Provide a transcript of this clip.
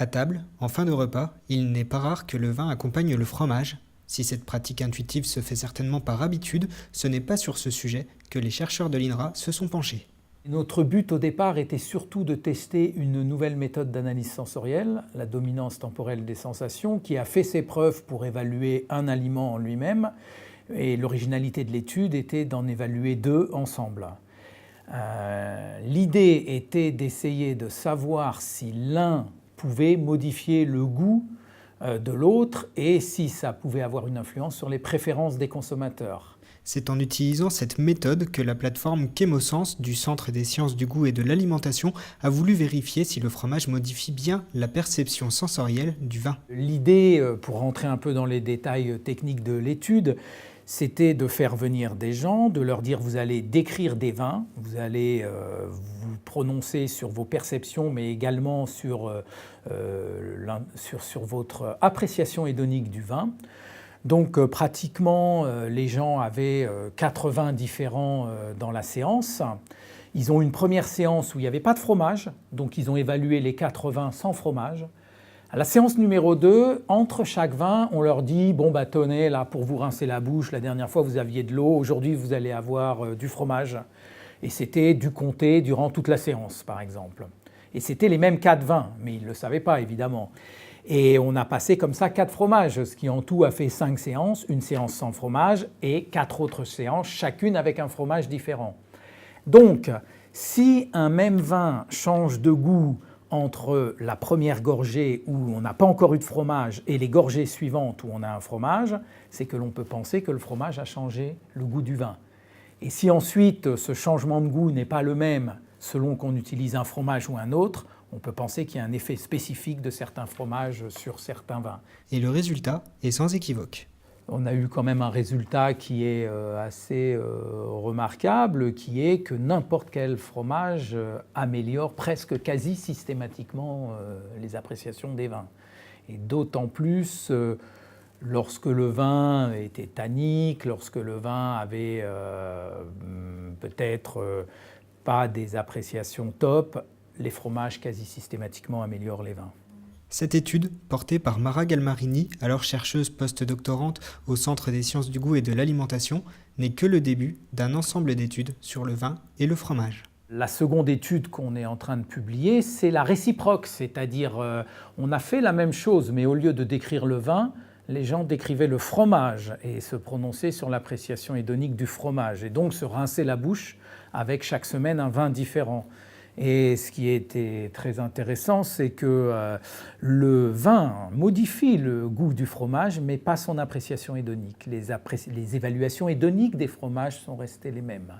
À table, en fin de repas, il n'est pas rare que le vin accompagne le fromage. Si cette pratique intuitive se fait certainement par habitude, ce n'est pas sur ce sujet que les chercheurs de l'INRA se sont penchés. Notre but au départ était surtout de tester une nouvelle méthode d'analyse sensorielle, la dominance temporelle des sensations, qui a fait ses preuves pour évaluer un aliment en lui-même. Et l'originalité de l'étude était d'en évaluer deux ensemble. L'idée était d'essayer de savoir si l'un pouvait modifier le goût de l'autre et si ça pouvait avoir une influence sur les préférences des consommateurs. C'est en utilisant cette méthode que la plateforme Chemosens du Centre des sciences du goût et de l'alimentation a voulu vérifier si le fromage modifie bien la perception sensorielle du vin. L'idée, pour rentrer un peu dans les détails techniques de l'étude, c'était de faire venir des gens, de leur dire vous allez décrire des vins, vous allez vous prononcer sur vos perceptions, mais également sur votre appréciation hédonique du vin. Donc pratiquement, les gens avaient 80 différents dans la séance. Ils ont une première séance où il n'y avait pas de fromage, donc ils ont évalué les 80 sans fromage. À la séance numéro 2, entre chaque vin, on leur dit « Bon, bah tenez, là, pour vous rincer la bouche, la dernière fois vous aviez de l'eau, aujourd'hui vous allez avoir du fromage. » Et c'était du comté durant toute la séance, par exemple. Et c'était les mêmes 4 vins, mais ils ne le savaient pas, évidemment. Et on a passé comme ça 4 fromages, ce qui en tout a fait 5 séances, une séance sans fromage et 4 autres séances, chacune avec un fromage différent. Donc, si un même vin change de goût entre la première gorgée où on n'a pas encore eu de fromage et les gorgées suivantes où on a un fromage, c'est que l'on peut penser que le fromage a changé le goût du vin. Et si ensuite ce changement de goût n'est pas le même selon qu'on utilise un fromage ou un autre, on peut penser qu'il y a un effet spécifique de certains fromages sur certains vins. Et le résultat est sans équivoque. On a eu quand même un résultat qui est assez remarquable, qui est que n'importe quel fromage améliore presque quasi systématiquement les appréciations des vins. Et d'autant plus lorsque le vin était tannique, lorsque le vin avait peut-être pas des appréciations top, les fromages quasi systématiquement améliorent les vins. Cette étude, portée par Mara Galmarini, alors chercheuse post-doctorante au Centre des sciences du goût et de l'alimentation, n'est que le début d'un ensemble d'études sur le vin et le fromage. La seconde étude qu'on est en train de publier, c'est la réciproque, c'est-à-dire on a fait la même chose, mais au lieu de décrire le vin, les gens décrivaient le fromage et se prononçaient sur l'appréciation hédonique du fromage, et donc se rinçaient la bouche avec chaque semaine un vin différent. Et ce qui était très intéressant, c'est que le vin modifie le goût du fromage, mais pas son appréciation hédonique. Les évaluations hédoniques des fromages sont restées les mêmes.